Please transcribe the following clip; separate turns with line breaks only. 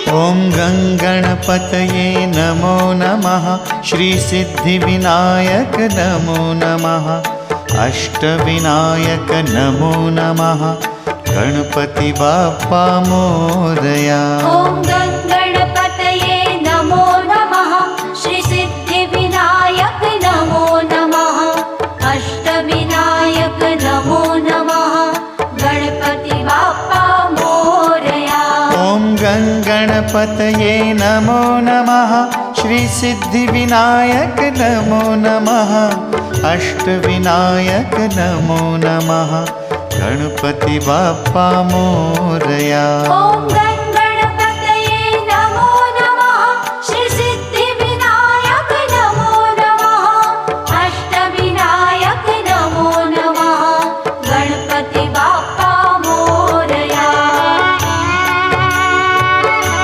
ॐ गणपतये नमो नमः। श्री सिद्धिविनायक नमो नमः। अष्टविनायक नमो नमः। गणपति बाप्पा मोरया।
ॐ गणपतये नमो नमः। श्री सिद्धिविनायक नमो नमः। अष्टविनायक नमो नमः। गणपति बाप्पा मोरया।
ॐ गणपतये नमो नमः। श्री सिद्धिविनायक नमो नमः। अष्टविनायक नमो नमः। गणपति बाप्पा मोरया।
ॐ